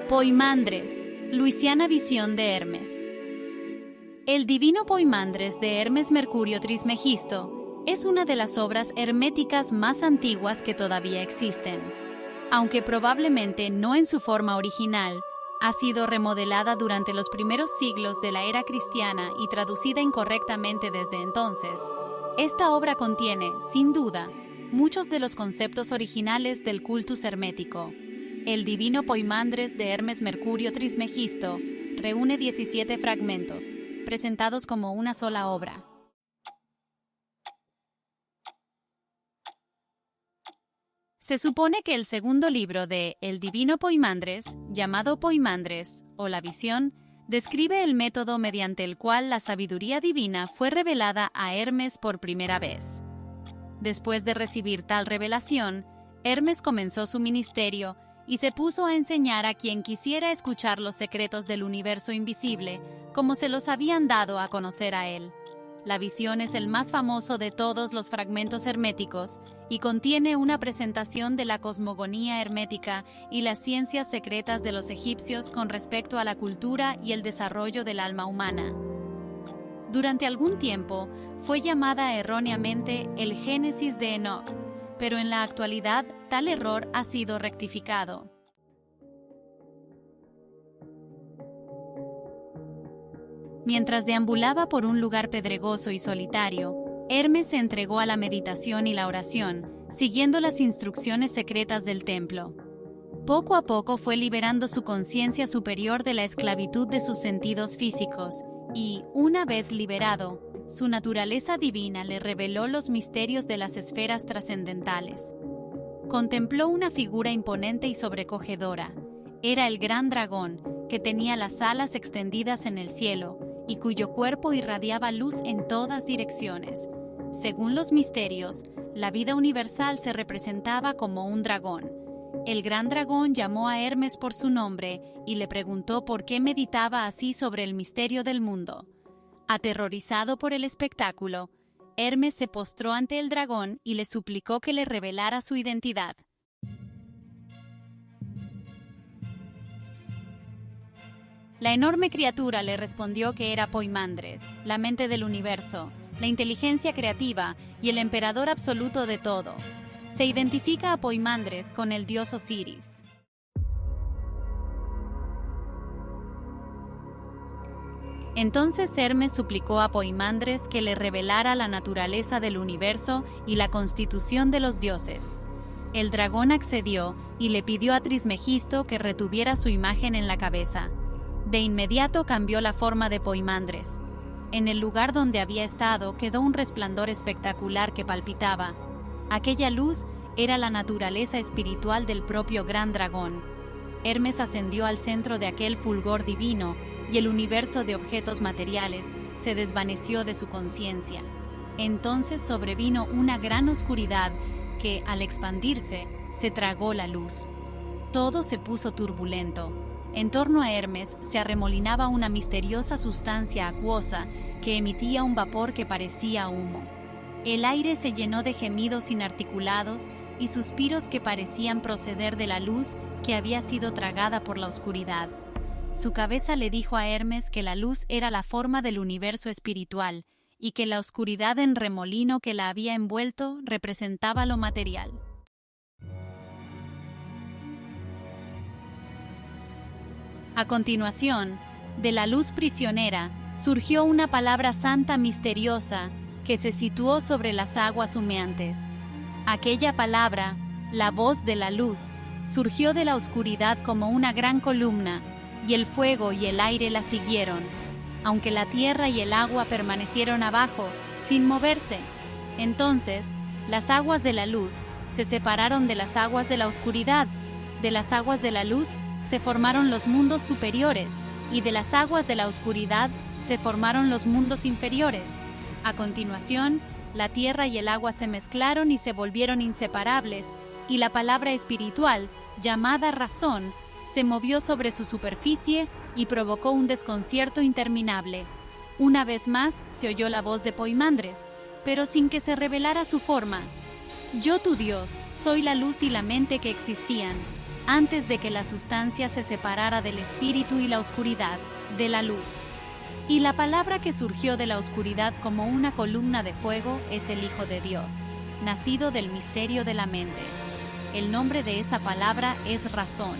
Poimandres, Luisiana visión de Hermes. El divino Poimandres de Hermes Mercurio Trismegisto es una de las obras herméticas más antiguas que todavía existen. Aunque probablemente no en su forma original, ha sido remodelada durante los primeros siglos de la era cristiana y traducida incorrectamente desde entonces. Esta obra contiene, sin duda, muchos de los conceptos originales del cultus hermético. El divino Poimandres de Hermes Mercurio Trismegisto reúne 17 fragmentos, presentados como una sola obra. Se supone que el segundo libro de El Divino Poimandres, llamado Poimandres, o la visión, describe el método mediante el cual la sabiduría divina fue revelada a Hermes por primera vez. Después de recibir tal revelación, Hermes comenzó su ministerio y se puso a enseñar a quien quisiera escuchar los secretos del universo invisible, como se los habían dado a conocer a él. La visión es el más famoso de todos los fragmentos herméticos y contiene una presentación de la cosmogonía hermética y las ciencias secretas de los egipcios con respecto a la cultura y el desarrollo del alma humana. Durante algún tiempo fue llamada erróneamente el Génesis de Enoc, pero en la actualidad tal error ha sido rectificado. Mientras deambulaba por un lugar pedregoso y solitario, Hermes se entregó a la meditación y la oración, siguiendo las instrucciones secretas del templo. Poco a poco fue liberando su conciencia superior de la esclavitud de sus sentidos físicos y, una vez liberado, su naturaleza divina le reveló los misterios de las esferas trascendentales. Contempló una figura imponente y sobrecogedora. Era el gran dragón, que tenía las alas extendidas en el cielo y cuyo cuerpo irradiaba luz en todas direcciones. Según los misterios, la vida universal se representaba como un dragón. El gran dragón llamó a Hermes por su nombre y le preguntó por qué meditaba así sobre el misterio del mundo. Aterrorizado por el espectáculo, Hermes se postró ante el dragón y le suplicó que le revelara su identidad. La enorme criatura le respondió que era Poimandres, la mente del universo, la inteligencia creativa y el emperador absoluto de todo. Se identifica a Poimandres con el dios Osiris. Entonces Hermes suplicó a Poimandres que le revelara la naturaleza del universo y la constitución de los dioses. El dragón accedió y le pidió a Trismegisto que retuviera su imagen en la cabeza. De inmediato cambió la forma de Poimandres. En el lugar donde había estado quedó un resplandor espectacular que palpitaba. Aquella luz era la naturaleza espiritual del propio gran dragón. Hermes ascendió al centro de aquel fulgor divino y el universo de objetos materiales se desvaneció de su conciencia. Entonces sobrevino una gran oscuridad que, al expandirse, se tragó la luz. Todo se puso turbulento. En torno a Hermes se arremolinaba una misteriosa sustancia acuosa que emitía un vapor que parecía humo. El aire se llenó de gemidos inarticulados y suspiros que parecían proceder de la luz que había sido tragada por la oscuridad. Su cabeza le dijo a Hermes que la luz era la forma del universo espiritual y que la oscuridad en remolino que la había envuelto representaba lo material. A continuación, de la luz prisionera, surgió una palabra santa misteriosa que se situó sobre las aguas humeantes. Aquella palabra, la voz de la luz, surgió de la oscuridad como una gran columna, y el fuego y el aire la siguieron, aunque la tierra y el agua permanecieron abajo, sin moverse. Entonces, las aguas de la luz se separaron de las aguas de la oscuridad. De las aguas de la luz se formaron los mundos superiores, y de las aguas de la oscuridad se formaron los mundos inferiores. A continuación, la tierra y el agua se mezclaron y se volvieron inseparables, y la palabra espiritual, llamada razón, se movió sobre su superficie y provocó un desconcierto interminable. Una vez más se oyó la voz de Poimandres, pero sin que se revelara su forma. Yo, tu Dios, soy la luz y la mente que existían. antes de que la sustancia se separara del espíritu y la oscuridad, de la luz. Y la palabra que surgió de la oscuridad como una columna de fuego es el Hijo de Dios, nacido del misterio de la mente. El nombre de esa palabra es razón.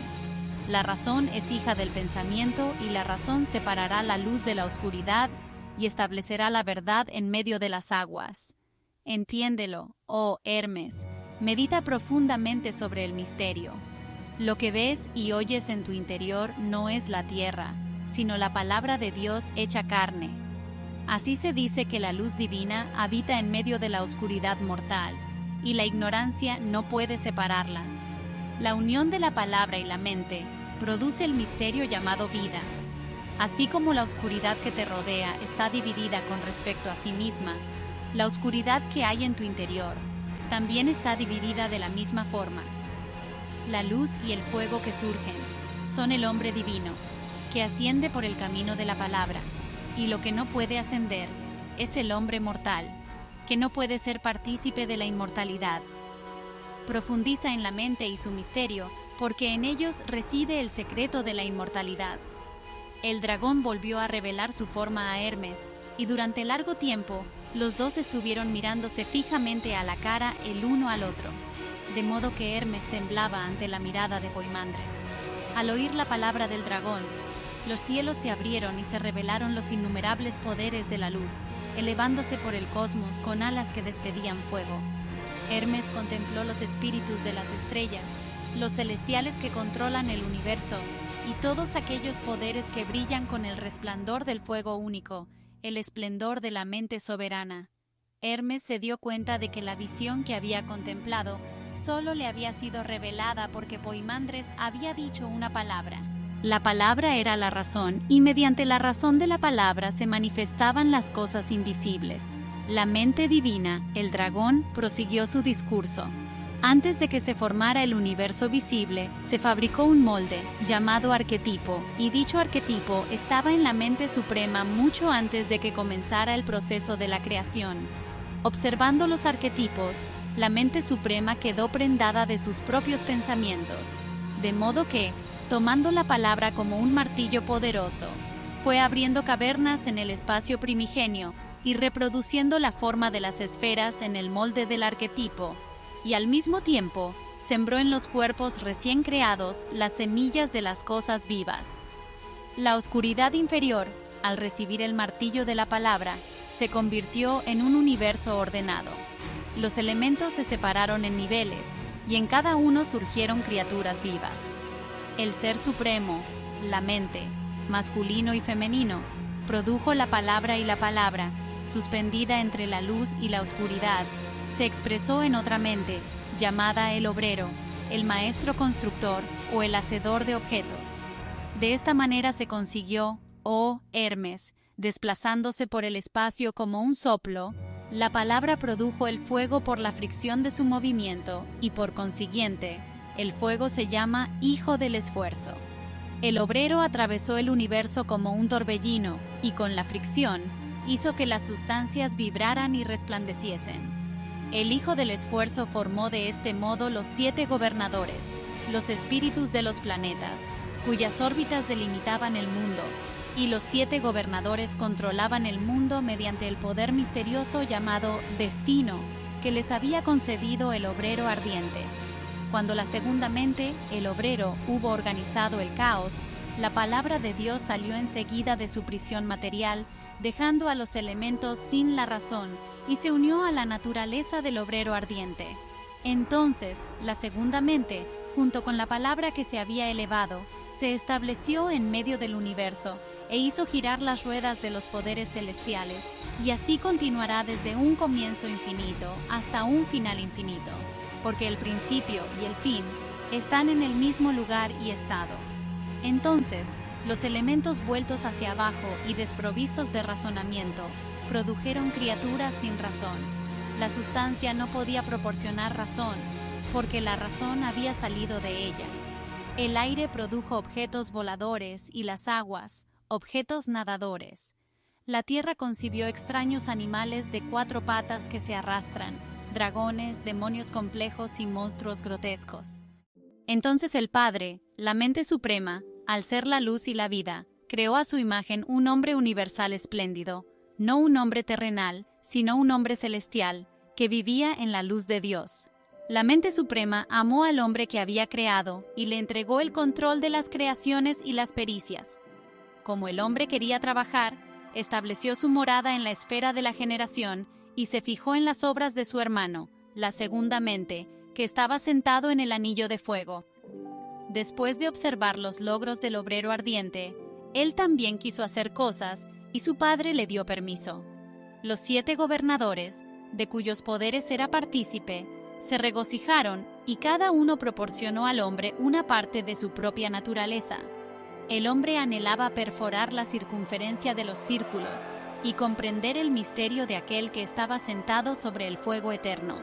La razón es hija del pensamiento y la razón separará la luz de la oscuridad y establecerá la verdad en medio de las aguas. Entiéndelo, oh Hermes, medita profundamente sobre el misterio. Lo que ves y oyes en tu interior no es la tierra, sino la palabra de Dios hecha carne. Así se dice que la luz divina habita en medio de la oscuridad mortal, y la ignorancia no puede separarlas. La unión de la palabra y la mente produce el misterio llamado vida. Así como la oscuridad que te rodea está dividida con respecto a sí misma, la oscuridad que hay en tu interior también está dividida de la misma forma. La luz y el fuego que surgen son el hombre divino, que asciende por el camino de la palabra, y lo que no puede ascender es el hombre mortal, que no puede ser partícipe de la inmortalidad. Profundiza en la mente y su misterio, porque en ellos reside el secreto de la inmortalidad. El dragón volvió a revelar su forma a Hermes, y durante largo tiempo los dos estuvieron mirándose fijamente a la cara el uno al otro, de modo que Hermes temblaba ante la mirada de Poimandres. Al oír la palabra del dragón, los cielos se abrieron y se revelaron los innumerables poderes de la luz, elevándose por el cosmos con alas que despedían fuego. Hermes contempló los espíritus de las estrellas, los celestiales que controlan el universo, y todos aquellos poderes que brillan con el resplandor del fuego único, el esplendor de la mente soberana. Hermes se dio cuenta de que la visión que había contemplado solo le había sido revelada porque Poimandres había dicho una palabra. La palabra era la razón, y mediante la razón de la palabra se manifestaban las cosas invisibles. La mente divina, el dragón, prosiguió su discurso. Antes de que se formara el universo visible, se fabricó un molde, llamado arquetipo, y dicho arquetipo estaba en la mente suprema mucho antes de que comenzara el proceso de la creación. Observando los arquetipos, la mente suprema quedó prendada de sus propios pensamientos, de modo que, tomando la palabra como un martillo poderoso, fue abriendo cavernas en el espacio primigenio y reproduciendo la forma de las esferas en el molde del arquetipo, y al mismo tiempo sembró en los cuerpos recién creados las semillas de las cosas vivas. La oscuridad inferior, al recibir el martillo de la palabra, se convirtió en un universo ordenado. Los elementos se separaron en niveles, y en cada uno surgieron criaturas vivas. El Ser Supremo, la mente, masculino y femenino, produjo la palabra y la palabra, suspendida entre la luz y la oscuridad, se expresó en otra mente, llamada el obrero, el maestro constructor o el hacedor de objetos. De esta manera se consiguió, oh Hermes, desplazándose por el espacio como un soplo, la palabra produjo el fuego por la fricción de su movimiento y por consiguiente, el fuego se llama Hijo del Esfuerzo. El obrero atravesó el universo como un torbellino y con la fricción hizo que las sustancias vibraran y resplandeciesen. El Hijo del Esfuerzo formó de este modo los 7 gobernadores, los espíritus de los planetas, cuyas órbitas delimitaban el mundo, y los 7 gobernadores controlaban el mundo mediante el poder misterioso llamado destino, que les había concedido el obrero ardiente. Cuando la segunda mente, el obrero, hubo organizado el caos, la palabra de Dios salió enseguida de su prisión material, dejando a los elementos sin la razón, y se unió a la naturaleza del obrero ardiente. Entonces, la segunda mente, junto con la palabra que se había elevado, se estableció en medio del universo, e hizo girar las ruedas de los poderes celestiales, y así continuará desde un comienzo infinito hasta un final infinito, porque el principio y el fin están en el mismo lugar y estado. Entonces, los elementos vueltos hacia abajo y desprovistos de razonamiento, produjeron criaturas sin razón. La sustancia no podía proporcionar razón, porque la razón había salido de ella. El aire produjo objetos voladores y las aguas, objetos nadadores. La tierra concibió extraños animales de 4 patas que se arrastran, dragones, demonios complejos y monstruos grotescos. Entonces el Padre, la mente suprema, al ser la luz y la vida, creó a su imagen un hombre universal espléndido, no un hombre terrenal, sino un hombre celestial, que vivía en la luz de Dios. La mente suprema amó al hombre que había creado y le entregó el control de las creaciones y las pericias. Como el hombre quería trabajar, estableció su morada en la esfera de la generación y se fijó en las obras de su hermano, la segunda mente, que estaba sentado en el anillo de fuego. Después de observar los logros del obrero ardiente, él también quiso hacer cosas y su padre le dio permiso. Los 7 gobernadores, de cuyos poderes era partícipe, se regocijaron y cada uno proporcionó al hombre una parte de su propia naturaleza. El hombre anhelaba perforar la circunferencia de los círculos y comprender el misterio de aquel que estaba sentado sobre el fuego eterno.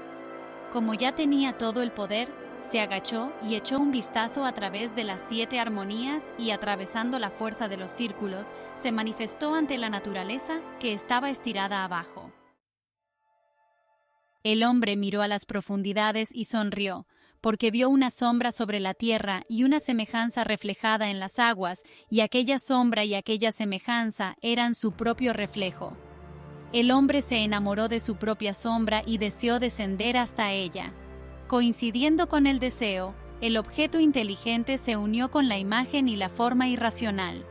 Como ya tenía todo el poder, se agachó y echó un vistazo a través de las 7 armonías y atravesando la fuerza de los círculos, se manifestó ante la naturaleza que estaba estirada abajo. El hombre miró a las profundidades y sonrió, porque vio una sombra sobre la tierra y una semejanza reflejada en las aguas, y aquella sombra y aquella semejanza eran su propio reflejo. El hombre se enamoró de su propia sombra y deseó descender hasta ella. Coincidiendo con el deseo, el objeto inteligente se unió con la imagen y la forma irracional.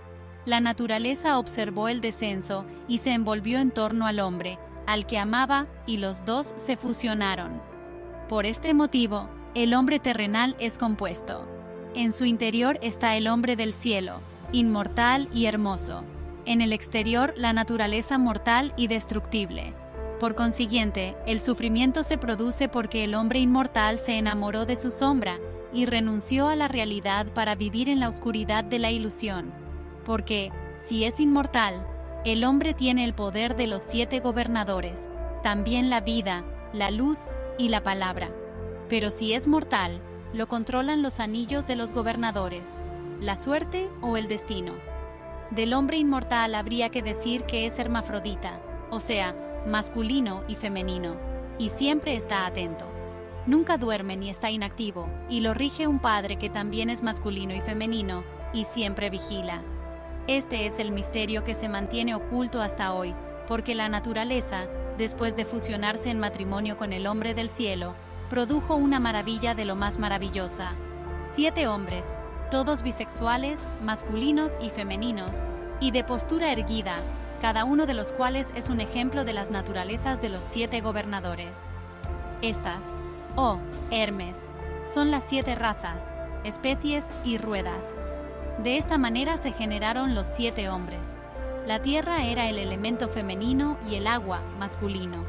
La naturaleza observó el descenso y se envolvió en torno al hombre, al que amaba, y los dos se fusionaron. Por este motivo, el hombre terrenal es compuesto. En su interior está el hombre del cielo, inmortal y hermoso. En el exterior, la naturaleza mortal y destructible. Por consiguiente, el sufrimiento se produce porque el hombre inmortal se enamoró de su sombra y renunció a la realidad para vivir en la oscuridad de la ilusión. Porque, si es inmortal, el hombre tiene el poder de los 7 gobernadores, también la vida, la luz y la palabra. Pero si es mortal, lo controlan los anillos de los gobernadores, la suerte o el destino. Del hombre inmortal habría que decir que es hermafrodita, o sea, masculino y femenino, y siempre está atento. Nunca duerme ni está inactivo, y lo rige un padre que también es masculino y femenino, y siempre vigila. Este es el misterio que se mantiene oculto hasta hoy, porque la naturaleza, después de fusionarse en matrimonio con el hombre del cielo, produjo una maravilla de lo más maravillosa. 7 hombres, todos bisexuales, masculinos y femeninos, y de postura erguida, cada uno de los cuales es un ejemplo de las naturalezas de los 7 gobernadores. Estas, Hermes, son las 7 razas, especies y ruedas. De esta manera se generaron los 7 hombres. La tierra era el elemento femenino y el agua, masculino.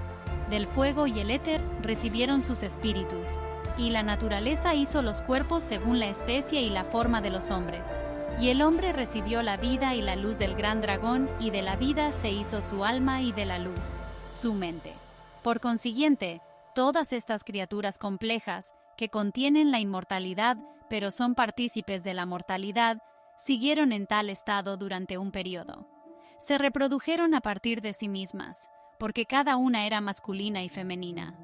Del fuego y el éter recibieron sus espíritus, y la naturaleza hizo los cuerpos según la especie y la forma de los hombres. Y el hombre recibió la vida y la luz del gran dragón, y de la vida se hizo su alma y de la luz, su mente. Por consiguiente, todas estas criaturas complejas, que contienen la inmortalidad, pero son partícipes de la mortalidad, siguieron en tal estado durante un periodo. Se reprodujeron a partir de sí mismas, porque cada una era masculina y femenina.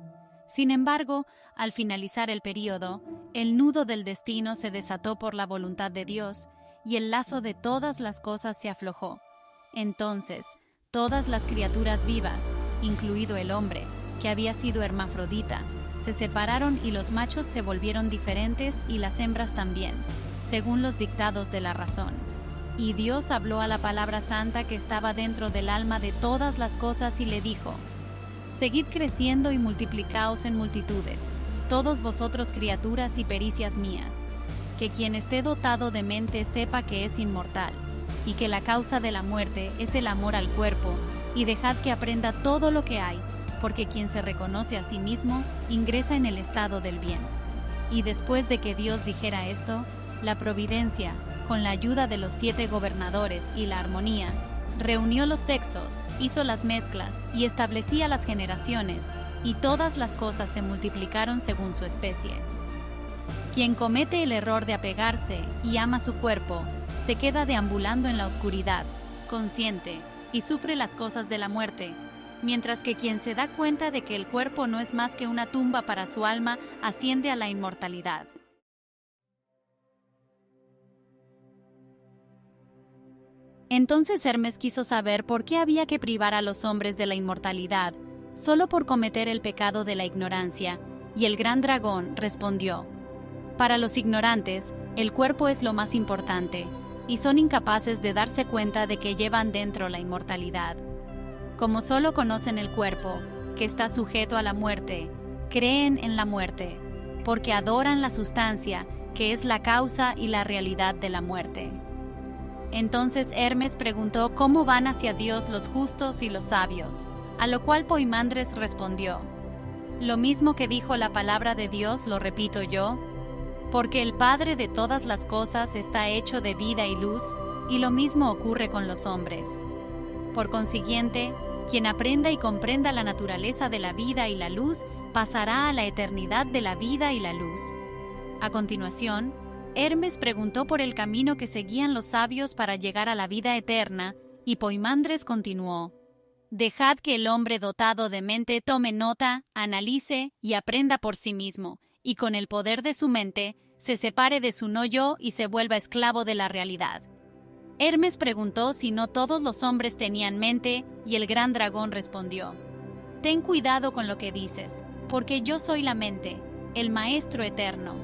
Sin embargo, al finalizar el período, el nudo del destino se desató por la voluntad de Dios, y el lazo de todas las cosas se aflojó. Entonces, todas las criaturas vivas, incluido el hombre, que había sido hermafrodita, se separaron y los machos se volvieron diferentes y las hembras también, según los dictados de la razón. Y Dios habló a la palabra santa que estaba dentro del alma de todas las cosas y le dijo: Seguid creciendo y multiplicaos en multitudes, todos vosotros criaturas y pericias mías. Que quien esté dotado de mente sepa que es inmortal, y que la causa de la muerte es el amor al cuerpo, y dejad que aprenda todo lo que hay, porque quien se reconoce a sí mismo ingresa en el estado del bien. Y después de que Dios dijera esto, la providencia, con la ayuda de los 7 gobernadores y la armonía, reunió los sexos, hizo las mezclas y establecía las generaciones, y todas las cosas se multiplicaron según su especie. Quien comete el error de apegarse y ama su cuerpo, se queda deambulando en la oscuridad, consciente, y sufre las cosas de la muerte, mientras que quien se da cuenta de que el cuerpo no es más que una tumba para su alma, asciende a la inmortalidad. Entonces Hermes quiso saber por qué había que privar a los hombres de la inmortalidad, solo por cometer el pecado de la ignorancia, y el gran dragón respondió: para los ignorantes, el cuerpo es lo más importante, y son incapaces de darse cuenta de que llevan dentro la inmortalidad. Como solo conocen el cuerpo, que está sujeto a la muerte, creen en la muerte, porque adoran la sustancia, que es la causa y la realidad de la muerte. Entonces Hermes preguntó cómo van hacia Dios los justos y los sabios, a lo cual Poimandres respondió: lo mismo que dijo la palabra de Dios lo repito yo, porque el Padre de todas las cosas está hecho de vida y luz, y lo mismo ocurre con los hombres. Por consiguiente, quien aprenda y comprenda la naturaleza de la vida y la luz, pasará a la eternidad de la vida y la luz. A continuación, Hermes preguntó por el camino que seguían los sabios para llegar a la vida eterna, y Poimandres continuó: dejad que el hombre dotado de mente tome nota, analice y aprenda por sí mismo, y con el poder de su mente, se separe de su no yo y se vuelva esclavo de la realidad. Hermes preguntó si no todos los hombres tenían mente, y el gran dragón respondió: ten cuidado con lo que dices, porque yo soy la mente, el Maestro eterno.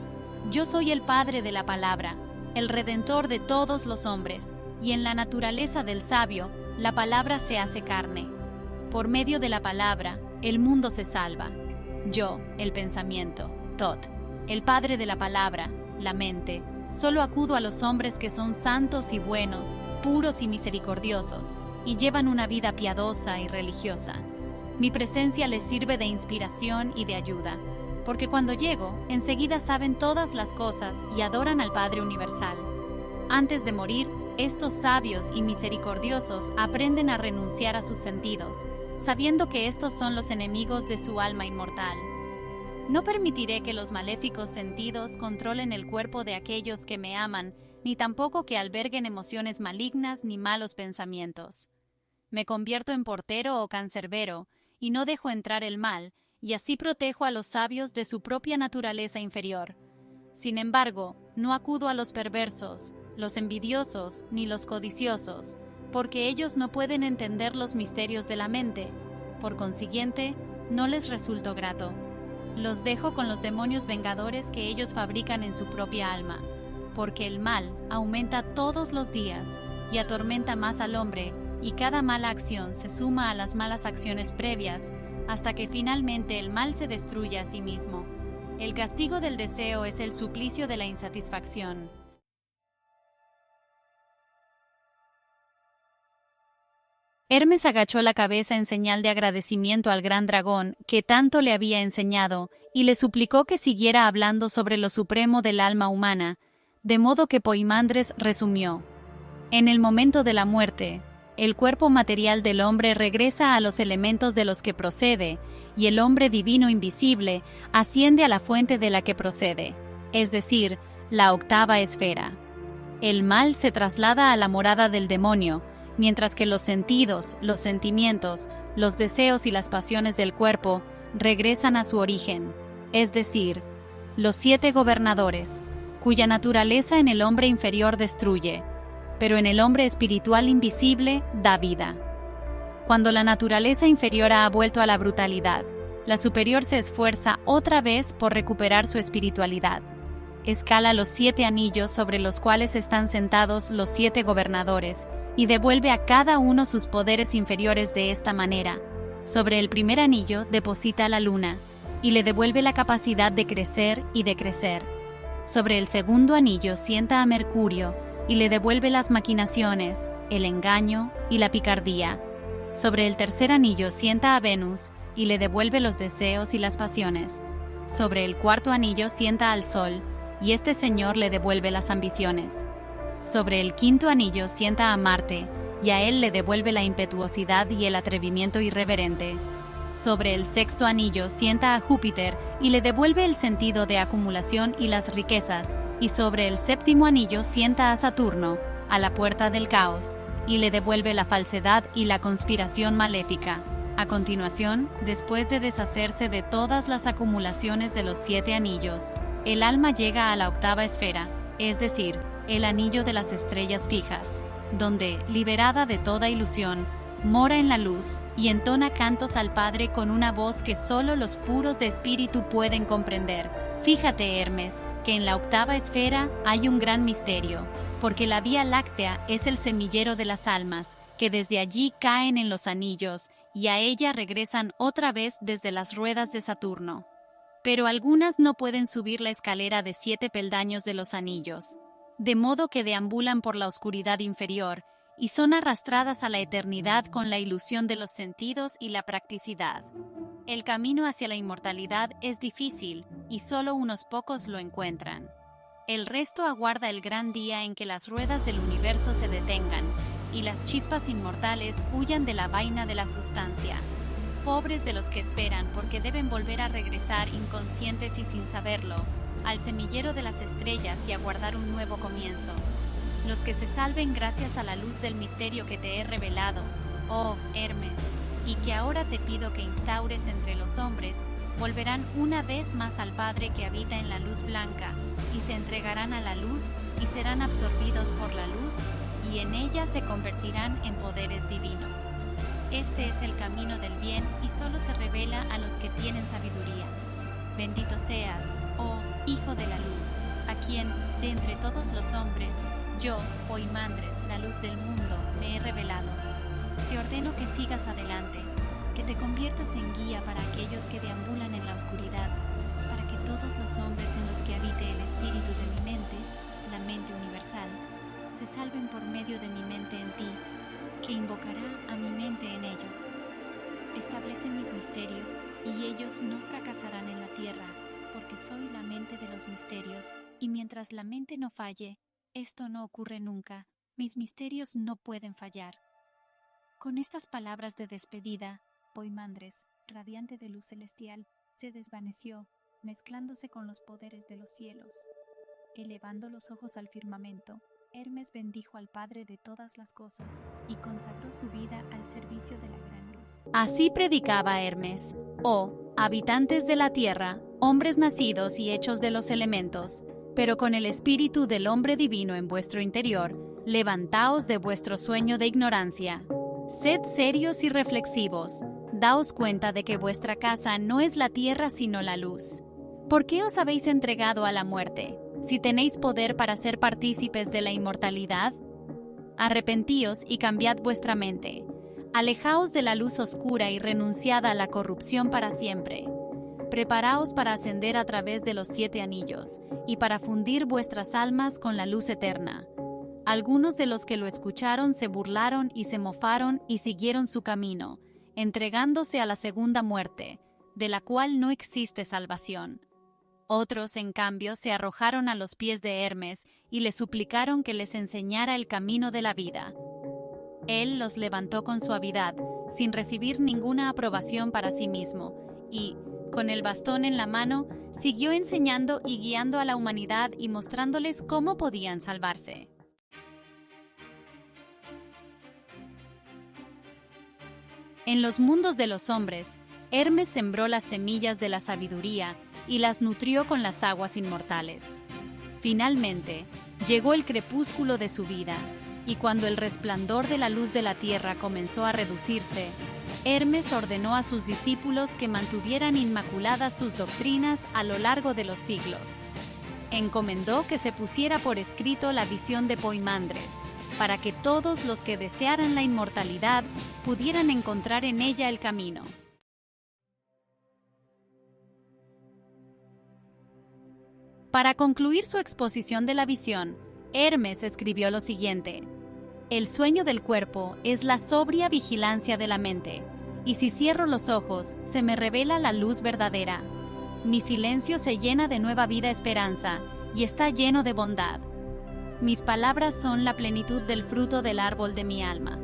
Yo soy el Padre de la palabra, el Redentor de todos los hombres, y en la naturaleza del sabio, la palabra se hace carne. Por medio de la palabra, el mundo se salva. Yo, el pensamiento, Tot, el Padre de la palabra, la mente, solo acudo a los hombres que son santos y buenos, puros y misericordiosos, y llevan una vida piadosa y religiosa. Mi presencia les sirve de inspiración y de ayuda, porque cuando llego, enseguida saben todas las cosas y adoran al Padre Universal. Antes de morir, estos sabios y misericordiosos aprenden a renunciar a sus sentidos, sabiendo que estos son los enemigos de su alma inmortal. No permitiré que los maléficos sentidos controlen el cuerpo de aquellos que me aman, ni tampoco que alberguen emociones malignas ni malos pensamientos. Me convierto en portero o cancerbero, y no dejo entrar el mal, y así protejo a los sabios de su propia naturaleza inferior. Sin embargo, no acudo a los perversos, los envidiosos, ni los codiciosos, porque ellos no pueden entender los misterios de la mente. Por consiguiente, no les resulto grato. Los dejo con los demonios vengadores que ellos fabrican en su propia alma, porque el mal aumenta todos los días y atormenta más al hombre, y cada mala acción se suma a las malas acciones previas, hasta que finalmente el mal se destruye a sí mismo. El castigo del deseo es el suplicio de la insatisfacción. Hermes agachó la cabeza en señal de agradecimiento al gran dragón, que tanto le había enseñado, y le suplicó que siguiera hablando sobre lo supremo del alma humana, de modo que Poimandres resumió: en el momento de la muerte, el cuerpo material del hombre regresa a los elementos de los que procede, y el hombre divino invisible asciende a la fuente de la que procede, es decir, la octava esfera. El mal se traslada a la morada del demonio, mientras que los sentidos, los sentimientos, los deseos y las pasiones del cuerpo regresan a su origen, es decir, los 7 gobernadores, cuya naturaleza en el hombre inferior destruye, pero en el hombre espiritual invisible da vida. Cuando la naturaleza inferior ha vuelto a la brutalidad, la superior se esfuerza otra vez por recuperar su espiritualidad. Escala los 7 anillos sobre los cuales están sentados los 7 gobernadores y devuelve a cada uno sus poderes inferiores de esta manera. Sobre el primer anillo deposita la luna y le devuelve la capacidad de crecer y de crecer. Sobre el segundo anillo sienta a Mercurio y le devuelve las maquinaciones, el engaño y la picardía. Sobre el tercer anillo sienta a Venus y le devuelve los deseos y las pasiones. Sobre el cuarto anillo sienta al Sol, y este señor le devuelve las ambiciones. Sobre el quinto anillo sienta a Marte, y a él le devuelve la impetuosidad y el atrevimiento irreverente. Sobre el sexto anillo sienta a Júpiter y le devuelve el sentido de acumulación y las riquezas, y sobre el séptimo anillo sienta a Saturno, a la puerta del caos, y le devuelve la falsedad y la conspiración maléfica. A continuación, después de deshacerse de todas las acumulaciones de los 7 anillos, el alma llega a la octava esfera, es decir, el anillo de las estrellas fijas. donde, liberada de toda ilusión, mora en la luz y entona cantos al Padre con una voz que solo los puros de espíritu pueden comprender. Fíjate, Hermes, que en la octava esfera hay un gran misterio, porque la Vía Láctea es el semillero de las almas, que desde allí caen en los anillos y a ella regresan otra vez desde las ruedas de Saturno. Pero algunas no pueden subir la escalera de 7 peldaños de los anillos, de modo que deambulan por la oscuridad inferior y son arrastradas a la eternidad con la ilusión de los sentidos y la practicidad. El camino hacia la inmortalidad es difícil y solo unos pocos lo encuentran. El resto aguarda el gran día en que las ruedas del universo se detengan y las chispas inmortales huyan de la vaina de la sustancia. Pobres de los que esperan, porque deben volver a regresar inconscientes y sin saberlo, al semillero de las estrellas y aguardar un nuevo comienzo. Los que se salven gracias a la luz del misterio que te he revelado, oh Hermes, y que ahora te pido que instaures entre los hombres, volverán una vez más al Padre que habita en la luz blanca, y se entregarán a la luz y serán absorbidos por la luz, y en ella se convertirán en poderes divinos. Este es el camino del bien y solo se revela a los que tienen sabiduría. Bendito seas, oh Hijo de la Luz, a quien, de entre todos los hombres, yo, Poimandres, la luz del mundo, me he revelado. Te ordeno que sigas adelante, que te conviertas en guía para aquellos que deambulan en la oscuridad, para que todos los hombres en los que habite el espíritu de mi mente, la mente universal, se salven por medio de mi mente en ti, que invocará a mi mente en ellos. Establece mis misterios y ellos no fracasarán en la tierra, porque soy la mente de los misterios, y mientras la mente no falle, esto no ocurre nunca, mis misterios no pueden fallar. Con estas palabras de despedida, Poimandres, radiante de luz celestial, se desvaneció, mezclándose con los poderes de los cielos. Elevando los ojos al firmamento, Hermes bendijo al Padre de todas las cosas y consagró su vida al servicio de la gran luz. Así predicaba Hermes: oh, habitantes de la tierra, hombres nacidos y hechos de los elementos, pero con el espíritu del hombre divino en vuestro interior, levantaos de vuestro sueño de ignorancia. Sed serios y reflexivos, daos cuenta de que vuestra casa no es la tierra sino la luz. ¿Por qué os habéis entregado a la muerte, si tenéis poder para ser partícipes de la inmortalidad? Arrepentíos y cambiad vuestra mente. Alejaos de la luz oscura y renunciad a la corrupción para siempre. Preparaos para ascender a través de los 7 anillos, y para fundir vuestras almas con la luz eterna. Algunos de los que lo escucharon se burlaron y se mofaron y siguieron su camino, entregándose a la segunda muerte, de la cual no existe salvación. Otros, en cambio, se arrojaron a los pies de Hermes y le suplicaron que les enseñara el camino de la vida. Él los levantó con suavidad, sin recibir ninguna aprobación para sí mismo, y, con el bastón en la mano, siguió enseñando y guiando a la humanidad y mostrándoles cómo podían salvarse. En los mundos de los hombres, Hermes sembró las semillas de la sabiduría y las nutrió con las aguas inmortales. Finalmente, llegó el crepúsculo de su vida, y cuando el resplandor de la luz de la tierra comenzó a reducirse, Hermes ordenó a sus discípulos que mantuvieran inmaculadas sus doctrinas a lo largo de los siglos. Encomendó que se pusiera por escrito la visión de Poimandres, para que todos los que desearan la inmortalidad pudieran encontrar en ella el camino. Para concluir su exposición de la visión, Hermes escribió lo siguiente: el sueño del cuerpo es la sobria vigilancia de la mente, y si cierro los ojos, se me revela la luz verdadera. Mi silencio se llena de nueva vida esperanza, y está lleno de bondad. Mis palabras son la plenitud del fruto del árbol de mi alma,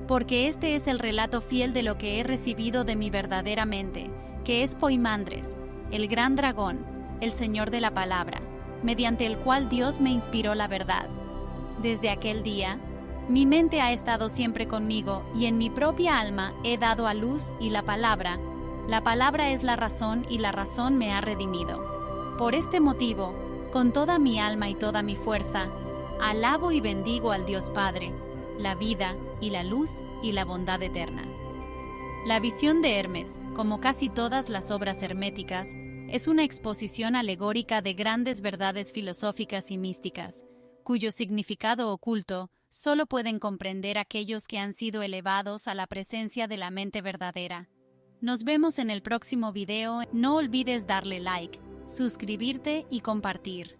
porque este es el relato fiel de lo que he recibido de mi verdadera mente, que es Poimandres, el gran dragón, el Señor de la Palabra, mediante el cual Dios me inspiró la verdad. Desde aquel día, mi mente ha estado siempre conmigo y en mi propia alma he dado a luz y la palabra es la razón y la razón me ha redimido. Por este motivo, con toda mi alma y toda mi fuerza, alabo y bendigo al Dios Padre, la vida y la luz y la bondad eterna. La visión de Hermes, como casi todas las obras herméticas, es una exposición alegórica de grandes verdades filosóficas y místicas, cuyo significado oculto solo pueden comprender aquellos que han sido elevados a la presencia de la mente verdadera. Nos vemos en el próximo video. No olvides darle like, suscribirte y compartir.